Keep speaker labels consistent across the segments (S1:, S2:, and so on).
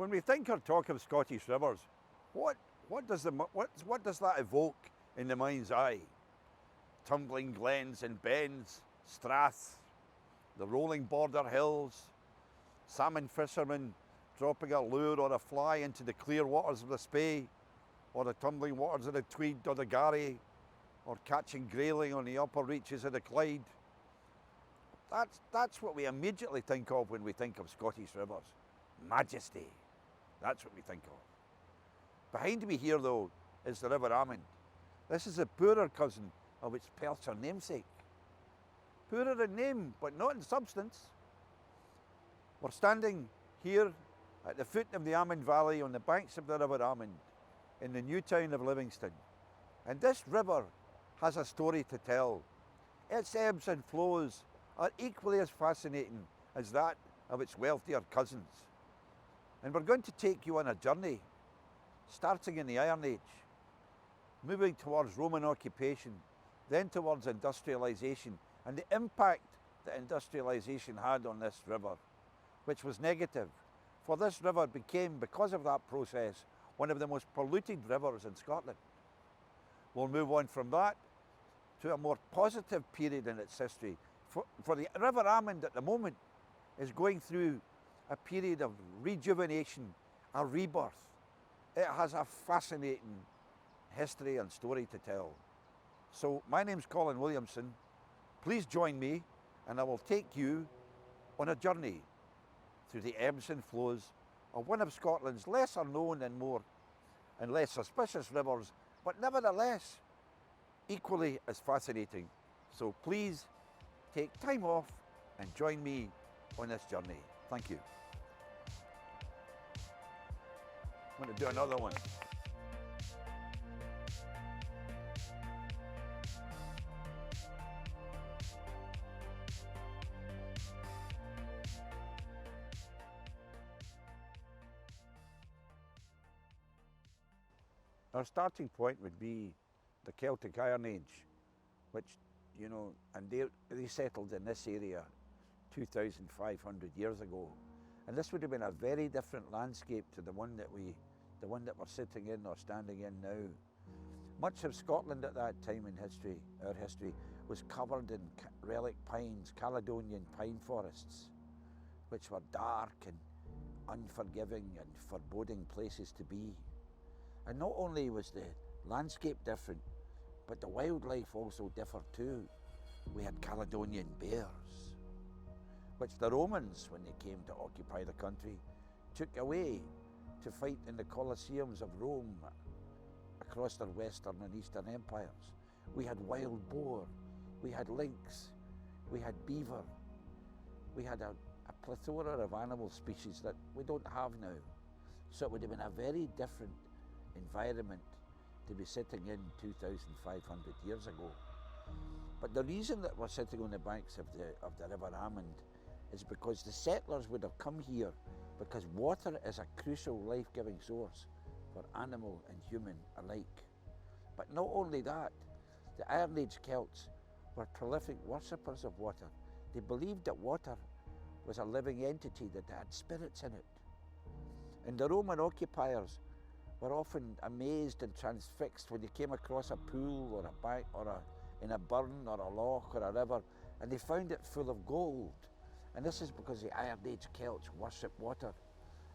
S1: When we think or talk of Scottish rivers, what does that evoke in the mind's eye? Tumbling glens and bens, straths, the rolling border hills, salmon fishermen dropping a lure or a fly into the clear waters of the Spey, or the tumbling waters of the Tweed or the Garry, or catching grayling on the upper reaches of the Clyde. That's what we immediately think of when we think of Scottish rivers. Majesty. That's what we think of. Behind me here, though, is the River Almond. This is a poorer cousin of its Perthshire namesake. Poorer in name, but not in substance. We're standing here at the foot of the Almond Valley on the banks of the River Almond in the new town of Livingston. And this river has a story to tell. Its ebbs and flows are equally as fascinating as that of its wealthier cousins. And we're going to take you on a journey, starting in the Iron Age, moving towards Roman occupation, then towards industrialisation, and the impact that industrialisation had on this river, which was negative. For this river became, because of that process, one of the most polluted rivers in Scotland. We'll move on from that to a more positive period in its history. For the River Almond at the moment is going through a period of rejuvenation, a rebirth. It has a fascinating history and story to tell. So my name's Colin Williamson. Please join me and I will take you on a journey through the ebbs and flows of one of Scotland's lesser known and less suspicious rivers, but nevertheless equally as fascinating. So please take time off and join me on this journey. Thank you. I'm going to do another one. Our starting point would be the Celtic Iron Age, which, and they settled in this area 2,500 years ago. And this would have been a very different landscape to the one that we're sitting in or standing in now. Much of Scotland at that time in history, our history, was covered in relic pines, Caledonian pine forests, which were dark and unforgiving and foreboding places to be. And not only was the landscape different, but the wildlife also differed too. We had Caledonian bears, which the Romans, when they came to occupy the country, took away to fight in the Colosseums of Rome across their Western and Eastern empires. We had wild boar, we had lynx, we had beaver, we had a plethora of animal species that we don't have now. So it would have been a very different environment to be sitting in 2,500 years ago. But the reason that we're sitting on the banks of the River Almond is because the settlers would have come here because water is a crucial life-giving source for animal and human alike. But not only that, the Iron Age Celts were prolific worshippers of water. They believed that water was a living entity that had spirits in it. And the Roman occupiers were often amazed and transfixed when they came across a pool or a bank or in a burn or a loch or a river, and they found it full of gold. And this is because the Iron Age Celts worshipped water.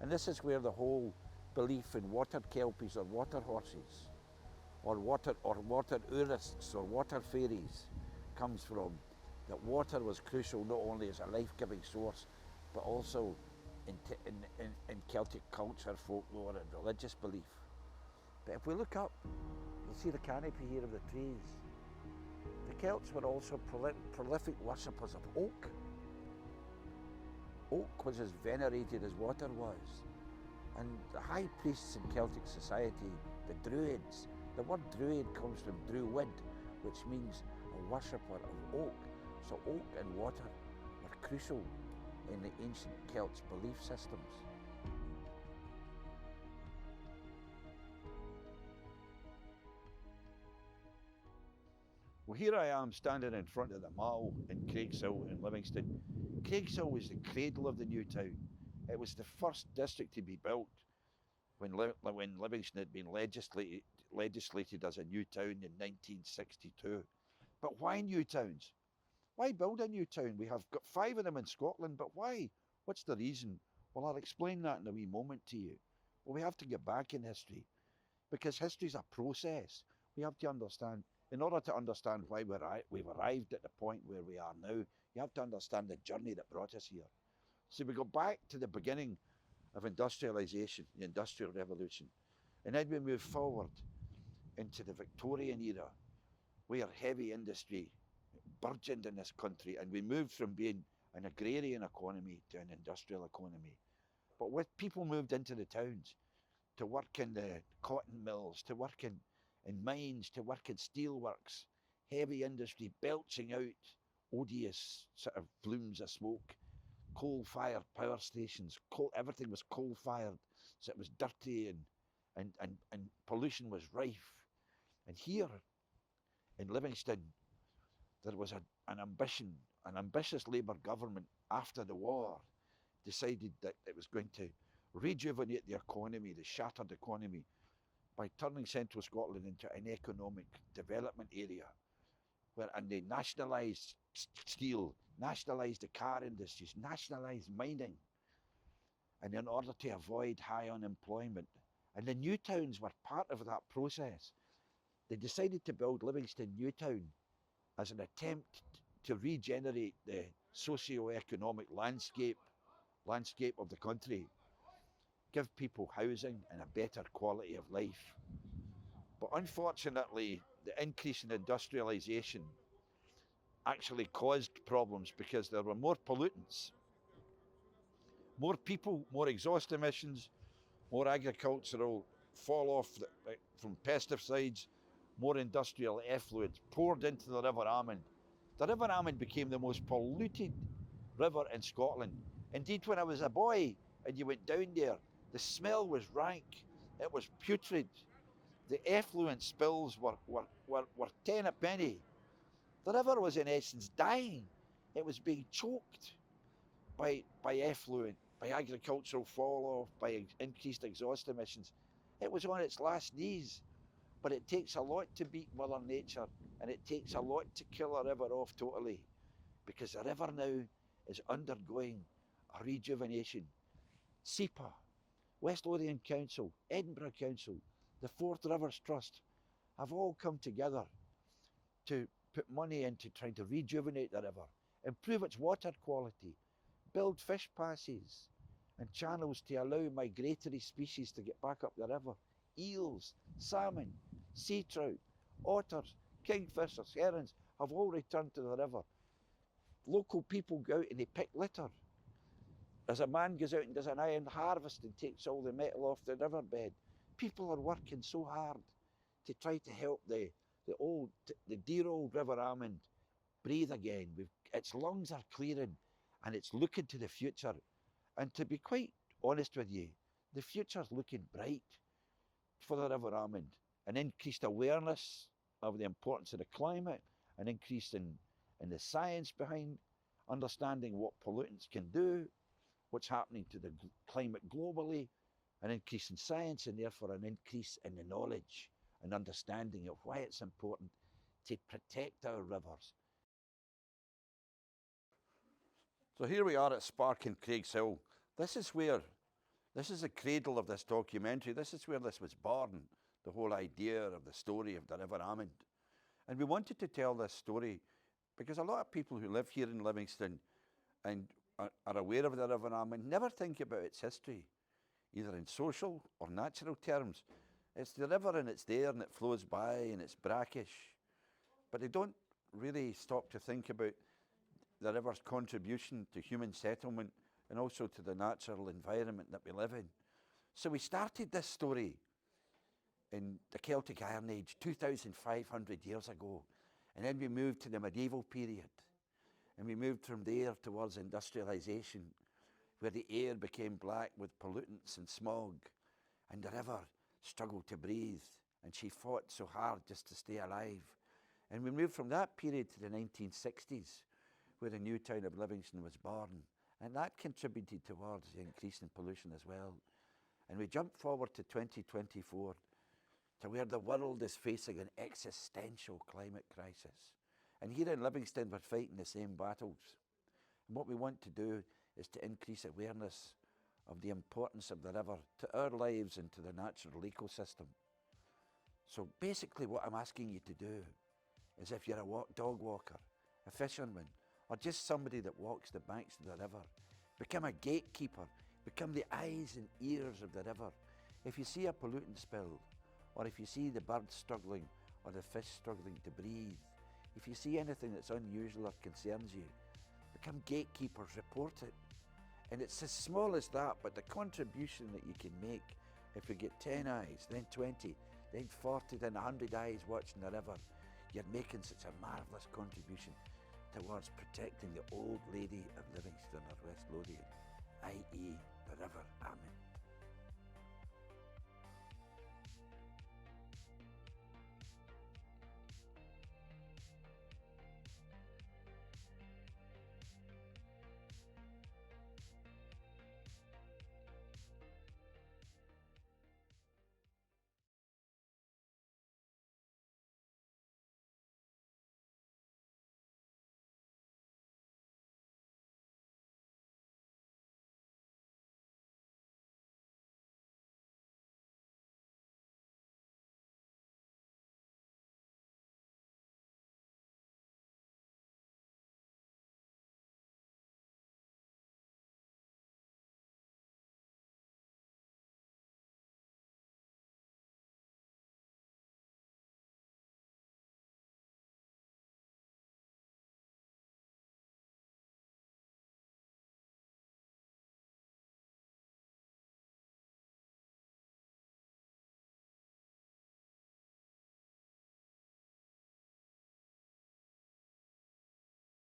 S1: And this is where the whole belief in water kelpies or water horses or water ourists or water fairies comes from. That water was crucial not only as a life-giving source, but also in Celtic culture, folklore and religious belief. But if we look up, you'll see the canopy here of the trees. The Celts were also prolific worshippers of oak. Oak was as venerated as water was. And the high priests in Celtic society, the Druids, the word Druid comes from Druid, which means a worshipper of oak. So oak and water were crucial in the ancient Celts' belief systems. Well, here I am standing in front of the Mall in Craigshill in Livingston. Craigshill was the cradle of the new town. It was the first district to be built when Livingston had been legislated as a new town in 1962. But why new towns? Why build a new town? We have got 5 of them in Scotland, but why? What's the reason? Well, I'll explain that in a wee moment to you. Well, we have to get back in history because history's a process. We have to understand, in order to understand why we've arrived at the point where we are now, you have to understand the journey that brought us here. So we go back to the beginning of industrialisation, the Industrial Revolution, and then we move forward into the Victorian era, where heavy industry burgeoned in this country, and we moved from being an agrarian economy to an industrial economy. But with people moved into the towns to work in the cotton mills, to work in mines, to work in steelworks, heavy industry belching out odious sort of plumes of smoke, coal-fired power stations, everything was coal-fired, so it was dirty and pollution was rife. And here in Livingston, there was an ambitious Labour government after the war decided that it was going to rejuvenate the economy, the shattered economy, by turning central Scotland into an economic development area. And they nationalised steel, nationalised the car industries, nationalised mining, and in order to avoid high unemployment. And the new towns were part of that process. They decided to build Livingston New Town as an attempt to regenerate the socio-economic landscape of the country, give people housing and a better quality of life. But unfortunately, the increase in industrialisation actually caused problems because there were more pollutants, more people, more exhaust emissions, more agricultural fall off from pesticides, more industrial effluent poured into the River Almond. The River Almond became the most polluted river in Scotland. Indeed, when I was a boy and you went down there, the smell was rank, it was putrid. The effluent spills were 10 a penny. The river was in essence dying. It was being choked by effluent, by agricultural fall off, by increased exhaust emissions. It was on its last knees. But it takes a lot to beat Mother Nature, and it takes a lot to kill a river off totally, because the river now is undergoing a rejuvenation. SEPA, West Lothian Council, Edinburgh Council, the Forth Rivers Trust have all come together to put money into trying to rejuvenate the river, improve its water quality, build fish passes and channels to allow migratory species to get back up the river. Eels, salmon, sea trout, otters, kingfishers, herons have all returned to the river. Local people go out and they pick litter. As a man goes out and does an iron harvest and takes all the metal off the riverbed, people are working so hard to try to help the dear old River Almond breathe again. Its lungs are clearing and it's looking to the future. And to be quite honest with you, the future's looking bright for the River Almond. An increased awareness of the importance of the climate, an increase in the science behind understanding what pollutants can do, what's happening to the climate globally, an increase in science, and therefore an increase in the knowledge and understanding of why it's important to protect our rivers. So here we are at Spark and Craigshill. This is the cradle of this documentary. This is where this was born, the whole idea of the story of the River Almond. And we wanted to tell this story because a lot of people who live here in Livingston and are aware of the River Almond never think about its history, either in social or natural terms. It's the river and it's there and it flows by and it's brackish. But they don't really stop to think about the river's contribution to human settlement and also to the natural environment that we live in. So we started this story in the Celtic Iron Age, 2,500 years ago. And then we moved to the medieval period. And we moved from there towards industrialisation, where the air became black with pollutants and smog. And the river struggled to breathe. And she fought so hard just to stay alive. And we moved from that period to the 1960s, where the new town of Livingston was born. And that contributed towards the increase in pollution as well. And we jump forward to 2024 to where the world is facing an existential climate crisis. And here in Livingston, we're fighting the same battles. And what we want to do is to increase awareness of the importance of the river to our lives and to the natural ecosystem. So basically what I'm asking you to do is, if you're a dog walker, a fisherman, or just somebody that walks the banks of the river, become a gatekeeper, become the eyes and ears of the river. If you see a pollutant spill, or if you see the birds struggling or the fish struggling to breathe, if you see anything that's unusual or concerns you, become gatekeepers, report it. And it's as small as that, but the contribution that you can make, if we get 10 eyes, then 20, then 40, then 100 eyes watching the river, you're making such a marvellous contribution towards protecting the old lady of Livingston or West Lothian, i.e. the river. Amen.